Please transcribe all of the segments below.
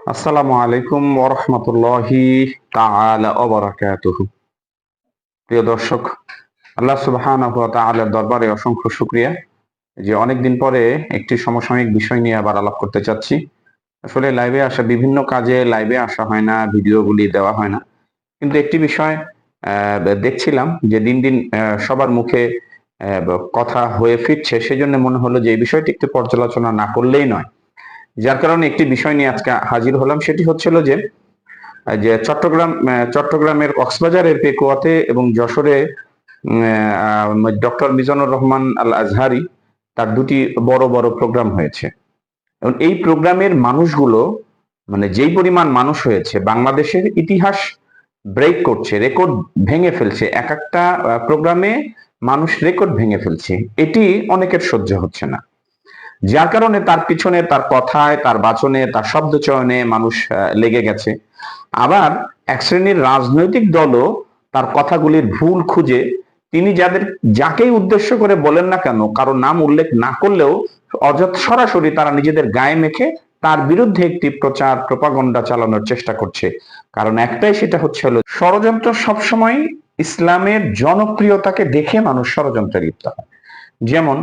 আসসালামু আলাইকুম ওয়া রাহমাতুল্লাহি তাআলা ওয়া বারাকাতুহু। প্রিয় দর্শক, আল্লাহ সুবহানাহু ওয়া তাআলার দরবারে অসংখ্য শুকরিয়া যে অনেকদিন পরে একটি সমসাময়িক বিষয় নিয়ে আবার আলাপ করতে চাচ্ছি। আসলে বিভিন্ন কাজে লাইভে আসা হয় না, ভিডিওগুলি দেওয়া হয় না। কিন্তু একটি বিষয় দেখছিলাম যে দিন দিন সবার মুখে কথা হয়ে ফিরছে, সেজন্য মনে হলো যে এই বিষয়টি একটু পর্যালোচনা না করলেই নয়। যার কারণে একটি বিষয় নিয়ে আজকে হাজির হলাম, সেটি হচ্ছিল যে যে চট্টগ্রামের কক্সবাজারের পেকুয়াতে এবং যশোরে ডক্টর মিজানুর রহমান আল আজহারি তার দুটি বড় বড় প্রোগ্রাম হয়েছে এবং এই প্রোগ্রামের মানুষগুলো, মানে যেই পরিমাণ মানুষ হয়েছে, বাংলাদেশের ইতিহাস ব্রেক করছে, রেকর্ড ভেঙে ফেলছে। এক একটা প্রোগ্রামে মানুষ রেকর্ড ভেঙে ফেলছে, এটি অনেকের সহ্য হচ্ছে না। যার কারণে তার পিছনে, তার কথায়, তার বাচনে, তার শব্দ চয়নে মানুষ লেগে গেছে। আবার এক শ্রেণীর রাজনৈতিক দলও তার কথাগুলির ভুল খুঁজে তিনি যাকেই উদ্দেশ্য করে বলেন না কেন, কারো নাম উল্লেখ না করলেও সরাসরি তারা নিজেদের গায়ে মেখে তার বিরুদ্ধে একটি প্রচার প্রপাগন্ডা চালানোর চেষ্টা করছে। কারণ একটাই, সেটা হচ্ছে হলো ষড়যন্ত্র। সবসময় ইসলামের জনপ্রিয়তাকে দেখে মানুষ ষড়যন্ত্রে লিপ্ত হয়। যেমন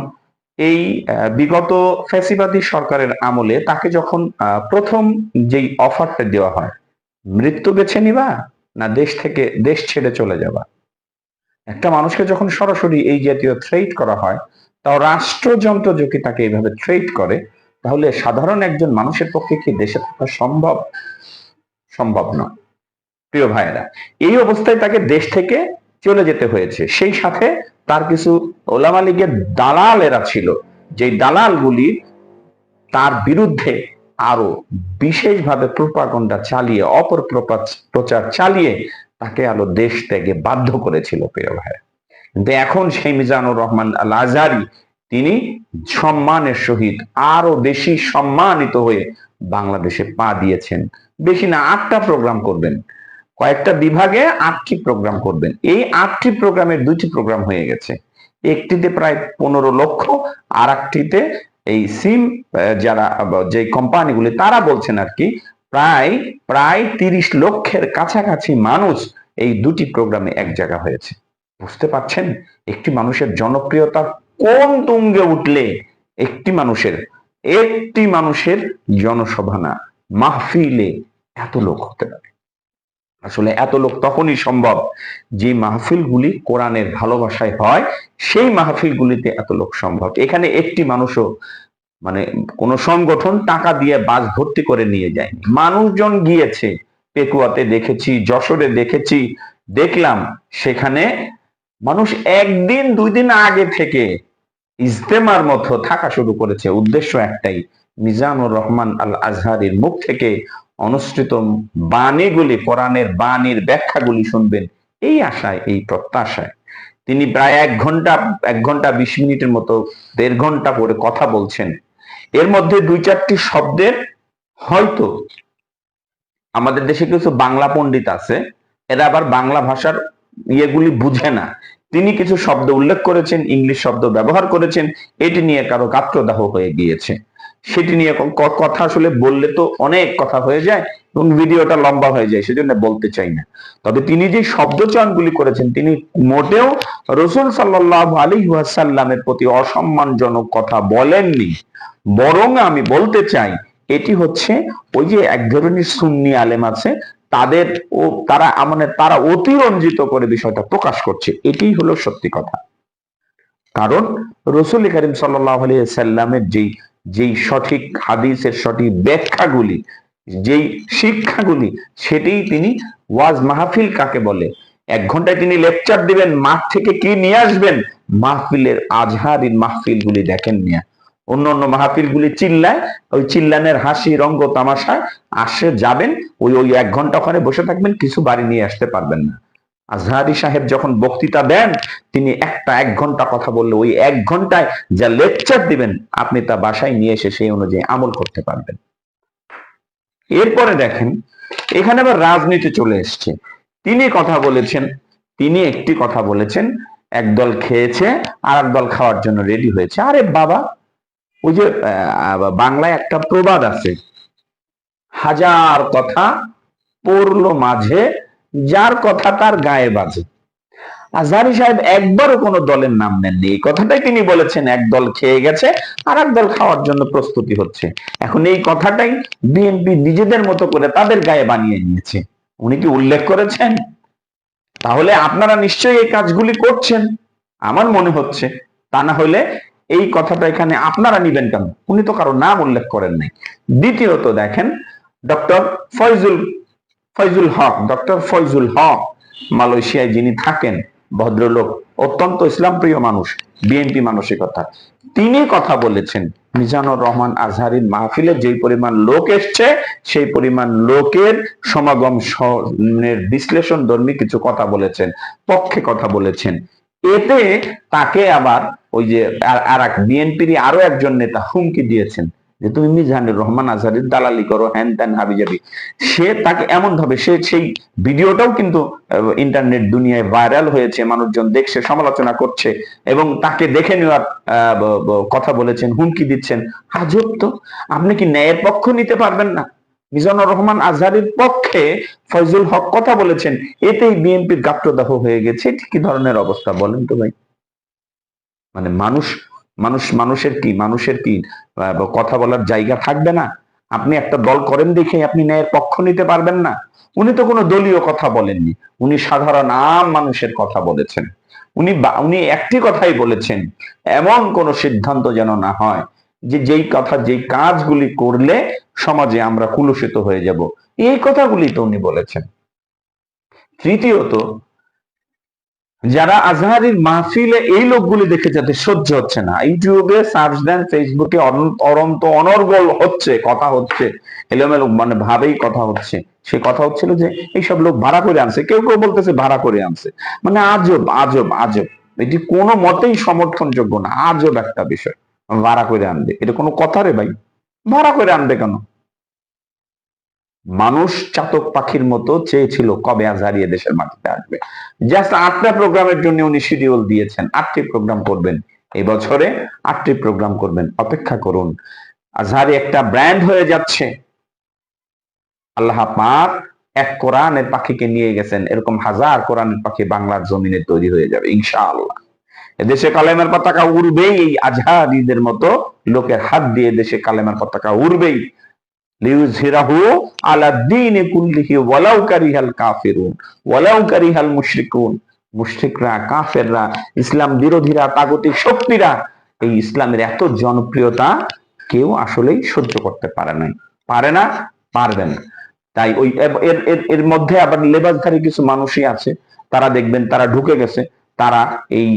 এই বিগত ফ্যাসিবাদী সরকারের আমলে তাকে যখন প্রথম যেই অফারটা দেওয়া হয়, মৃত্যু বেছে নিবা না দেশ ছেড়ে চলে যাবা, একটা মানুষকে যখন সরাসরি এই জাতীয় থ্রেট করা হয়, তাও রাষ্ট্রযন্ত্র যদি তাকে এইভাবে থ্রেট করে, তাহলে সাধারণ একজন মানুষের পক্ষে কি দেশে থাকা সম্ভব? সম্ভব নয়। প্রিয় ভাইয়েরা, এই অবস্থায় তাকে দেশ থেকে চলে যেতে হয়েছে। সেই সাথে তার কিছু ওলামা লীগের দালালেরা ছিল, যে দালালগুলি তার বিরুদ্ধে আরো বিশেষভাবে প্রোপাগন্ডা চালিয়ে, প্রচার চালিয়ে তাকে আলো দেশ ত্যাগে বাধ্য করেছিল। প্রিয় ভাই, কিন্তু এখন সেই মিজানুর রহমান আল আজহারি তিনি সম্মানের সহিত আরো বেশি সম্মানিত হয়ে বাংলাদেশে পা দিয়েছেন। বেশি না, 8টা প্রোগ্রাম করবেন, কয়েকটা বিভাগে 8টি প্রোগ্রাম করবেন। এই 8টি প্রোগ্রামের 2টি প্রোগ্রাম হয়ে গেছে। একটিতে প্রায় 15 লক্ষ, আর একটিতে এই সিম যারা যে কোম্পানিগুলি তারা বলছেন আর কি, প্রায় প্রায় 30 লক্ষের কাছাকাছি মানুষ এই দুটি প্রোগ্রামে এক জায়গা হয়েছে। বুঝতে পারছেন একটি মানুষের জনপ্রিয়তা কোন তুঙ্গে উঠলে একটি মানুষের জনসভা না, মাহফিলে এত লোক হতে পারে। আসলে এত লোক তখনই সম্ভব যে মাহফিলগুলি কোরআনের ভালোবাসায় হয়, সেই মাহফিলগুলিতে এত লোক সম্ভব। এখানে একটি মানুষও, মানে কোন সংগঠন টাকা দিয়ে বাস ভর্তি করে নিয়ে যায়নি, মানুষজন গিয়েছে। পেকুয়াতে দেখেছি, যশোরে দেখেছি, দেখলাম সেখানে মানুষ একদিন 2 দিন আগে থেকে ইজতেমার মতো থাকা শুরু করেছে। উদ্দেশ্য একটাই, মিজানুর রহমান আল আজহারির মুখ থেকে অনুসৃত বাণীগুলি, কোরআনের বাণীর ব্যাখ্যাগুলি শুনবেন, এই আশায়, এই প্রত্যাশায় তিনি প্রায় 1 ঘন্টা 20 মিনিটের মতো, 1.5 ঘন্টা করে কথা বলছেন। এর মধ্যে 2-4টি শব্দের হয়তো আমাদের দেশে কিছু বাংলা পণ্ডিত আছে, এরা আবার বাংলা ভাষার ইয়েগুলি বুঝে না। তিনি কিছু শব্দ উল্লেখ করেছেন, ইংলিশ শব্দ ব্যবহার করেছেন, এটি নিয়ে কারো গাত্রদাহ হয়ে গিয়েছে। সেটি নিয়ে কথা আসলে বললে তো অনেক কথা হয়ে যায় এবং ভিডিওটা লম্বা হয়ে যায়, সেজন্য বলতে চাই না। তবে তিনি যে শব্দ চয়নগুলি করেছেন, তিনি মোটেও রাসূল সাল্লাল্লাহু আলাইহি ওয়াসাল্লামের প্রতি অসম্মানজনক কথা বলেননি। বরং আমি বলতে চাই, এটি হচ্ছে ওই যে এক ধরনের সুন্নি আলেম আছে, তারা অতিরঞ্জিত করে বিষয়টা প্রকাশ করছে। এটাই হলো সত্যি কথা। কারণ রাসূল করিম সাল্লাল্লাহু আলাইহি সাল্লামের যেই সঠিক হাদিসের সঠিক ব্যাখ্যাগুলি, যেই শিক্ষাগুলি, সেটাই তিনি ওয়াজ মাহফিল কাকে বলে, 1 ঘন্টায় তিনি লেকচার দিবেন, মাঠ থেকে কি নিয়ে আসবেন, মাহফিলের আজহারির মাহফিলগুলি দেখেন মিয়া। অন্য মাহফিলগুলি চিল্লায়, ওই চিল্লানের হাসি রঙ্গ তামাশায় আসে, যাবেন ওই 1 ঘন্টা ওখানে বসে থাকবেন, কিছু বাড়ি নিয়ে আসতে পারবেন না। আজহারি সাহেব যখন বক্তৃতা দেন, তিনি 1 ঘন্টা কথা বললে ওই 1 ঘন্টায় যা লেকচার দিবেন, আপনি তা বাসায় নিয়ে এসে সেই অনুযায়ী আমল করতে পারবেন। এরপরে দেখেন, এখানে আবার রাজনীতি চলে এসছে। তিনি একটি কথা বলেছেন, একদল খেয়েছে আর একদল খাওয়ার জন্য রেডি হয়েছে। আরে বাবা, ওই যে বাংলায় একটা প্রবাদ আছে, হাজার কথা পড়লো মাঝে, যার কথা তার গায়ে বাজে। আজহারী সাহেব একবারও কোনো দলের নাম নেননি। এই কথাটাই তিনি বলেছেন, এক দল খেয়ে গেছে আর এক দল খাওয়ার জন্য প্রস্তুতি হচ্ছে। এখন এই কথাটাই বিএনপি নিজেদের মতো করে তাদের গায়ে বানিয়ে নিয়েছে। উনি কি উল্লেখ করেছেন? তাহলে আপনারা নিশ্চয়ই এই কাজগুলি করছেন আমার মনে হচ্ছে। তা না হলে এই কথাটা এখানে আপনারা নিবেন কেন? উনি তো কারো নাম উল্লেখ করেন নাই। দ্বিতীয়ত দেখেন, ডক্টর ফয়জুল হক, ডক্টর ফয়জুল হক মালয়েশিয়ায় যিনি থাকেন, ভদ্রলোক, অত্যন্ত ইসলাম প্রিয় মানুষ, বিএনপি মানসিকতা, তিনি কথা বলেছেন মিজানুর রহমান আজহারীর মাহফিলে যেই পরিমাণ লোক এসছে সেই পরিমাণ লোকের সমাগম বিশ্লেষণ ধর্মী কিছু কথা বলেছেন, পক্ষে কথা বলেছেন। এতে তাকে আবার ওই যে আর এক বিএনপির আরো একজন নেতা হুমকি দিয়েছেন যে তুমি মিজানুর রহমান আজহারীর দালালি করো, হ্যান ত্যান হাবিজাবি। সে তাকে এমন ভাবে, সেই ভিডিওটাও কিন্তু ইন্টারনেট দুনিয়ায় ভাইরাল হয়েছে, মানুষজন দেখছে, সমালোচনা করছে এবং তাকে দেখে নেওয়ার কথা বলেছেন, হুমকি দিচ্ছেন। আজব তো, আপনি কি ন্যায়ের পক্ষ নিতে পারবেন না? মিজানুর রহমান আজহারীর পক্ষে ফয়জুল হক কথা বলেছেন, এতেই বিএনপির গাত্রদাহ হয়ে গেছে। এটা কি ধরনের অবস্থা বলেন তো ভাই? মানে মানুষের কি কথা বলার জায়গা থাকবে না? আপনি একটা দল করেন দেখে আপনি ন্যায়ের পক্ষ নিতে পারবেন না? উনি তো কোনো দলীয় কথা বলেননি, উনি সাধারণ আম মানুষের কথা বলেছেন। উনি একটি কথাই বলেছেন, এমন কোন সিদ্ধান্ত যেন না হয় যে যেই কাজগুলি করলে সমাজে আমরা কুলুষিত হয়ে যাব। এই কথাগুলি তো উনি বলেছেন। তৃতীয়ত, যারা আজহারীর মাহফিলে এই লোকগুলি দেখে যাতে সহ্য হচ্ছে না, ইউটিউবে সার্চ দেন, ফেসবুকে অনর্গল হচ্ছে, কথা হচ্ছে, এলোমেলো মানে ভাবেই কথা হচ্ছে। সে কথা হচ্ছিল যে এইসব লোক ভাড়া করে আনছে, কেউ কেউ বলতেছে ভাড়া করে আনছে। মানে আজব আজব আজব, এটি কোনো মতেই সমর্থনযোগ্য না। আজব একটা বিষয়, ভাড়া করে আনবে, এটা কোনো কথা রে ভাই? ভাড়া করে আনবে কেন? মানুষ চাতক পাখির মতো চেয়েছিল কবে আজহারী দেশের মাটিতে আসবে। জাস্ট 8টা প্রোগ্রামের জন্য উনি শিডিউল দিয়েছেন, 8টি প্রোগ্রাম করবেন এই বছরে, 8টি প্রোগ্রাম করবেন। অপেক্ষা করুন, আজহারী একটা ব্র্যান্ড হয়ে যাচ্ছে। আল্লাহ পাক এক কোরআনের পাখিকে নিয়ে গেছেন, এরকম হাজার কোরআনের পাখি বাংলার জমিনে তৈরি হয়ে যাবে ইনশাআল্লাহ। এদেশে কালেমার পতাকা উড়বেই, এই আজহারীদের মতো লোকের হাত দিয়ে দেশে কালেমার পতাকা উড়বেই। লিউযহিরাহু আলা দ্বীনি কুল্লিহি ওয়ালাউ কারিহাল কাফিরুন ওয়ালাউ কারিহাল মুশরিকুন। মুশরিকরা, কাফেররা, ইসলাম বিরোধীরা, তাগুতিক শক্তিরা এই ইসলামের এত জনপ্রিয়তা কেউ আসলেই সহ্য করতে পারে না, পারবে না। তাই ওই এর মধ্যে আবার লেবাসধারী কিছু মানুষই আছে, তারা দেখবেন তারা ঢুকে গেছে, তারা এই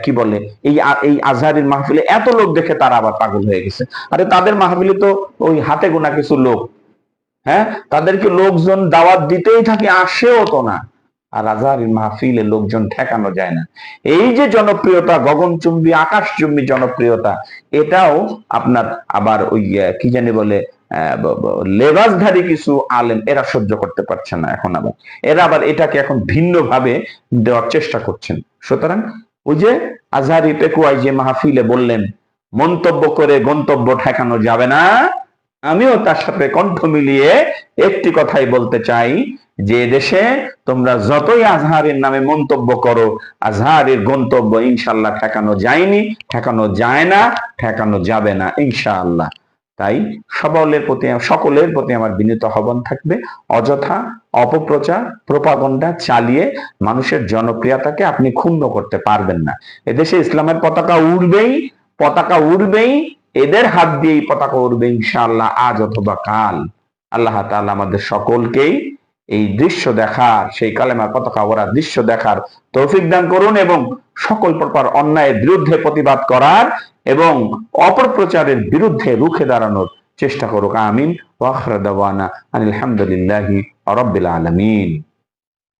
কি বলে এই আজহারীর মাহফিলে এত লোক দেখে তারা আবার পাগল হয়ে গেছে। আরে তাদের মাহফিলে তো ওই হাতে গোনা কিছু লোক, হ্যাঁ, তাদেরকে লোকজন দাওয়াত দিতেই থাকে, আসেও তো না। আর আজহারীর মাহফিলে লোকজন ঠেকানো যায় না। এই যে জনপ্রিয়তা, গগনচুম্বী আকাশচুম্বী জনপ্রিয়তা, এটাও আপনার আবার ওই কি জানি বলে লেবাসধারী কিছু আলেম, এরা সহ্য করতে পারছে না এখন। এরা আবার এটাকে এখন ভিন্ন ভাবে দেওয়ার চেষ্টা করছেন। সুতরাং ওই যে আজহারী পেকুয়ায় যে মাহফিলে বললেন, মন্তব্য করে গন্তব্য ঠেকানো যাবে না, আমিও তার সাথে কণ্ঠ মিলিয়ে একটি কথাই বলতে চাই যে দেশে তোমরা যতই আজহারীর নামে মন্তব্য করো, আজহারীর গন্তব্য ইনশাআল্লাহ ঠেকানো যায়নি, ঠেকানো যায় না, ঠেকানো যাবে না ইনশাআল্লাহ। তাই সকলের প্রতি আমার বিনীত আহ্বান থাকবে, অযথা অপপ্রচার, প্রোপাগন্ডা চালিয়ে মানুষের জনপ্রিয়তাকে আপনি ক্ষুণ্ণ করতে পারবেন না। এদেশে ইসলামের পতাকা উড়বেই, এদের হাত দিয়েই পতাকা উড়বে ইনশাআল্লাহ, আজ অথবা কাল। আল্লাহ তাআলা আমাদের সকলকেই এই দৃশ্য দেখার, সেই কালেমার পতাকা ওড়ার দৃশ্য দেখার তৌফিক দান করুন এবং সকল প্রকার অন্যায়ের বিরুদ্ধে প্রতিবাদ করার এবং অপপ্রচারের বিরুদ্ধে রুখে দাঁড়ানোর চেষ্টা করুক। আমিন। ওয়া আখিরু দাওয়ানা আনিল হামদুলিল্লাহি রাব্বিল আলামিন।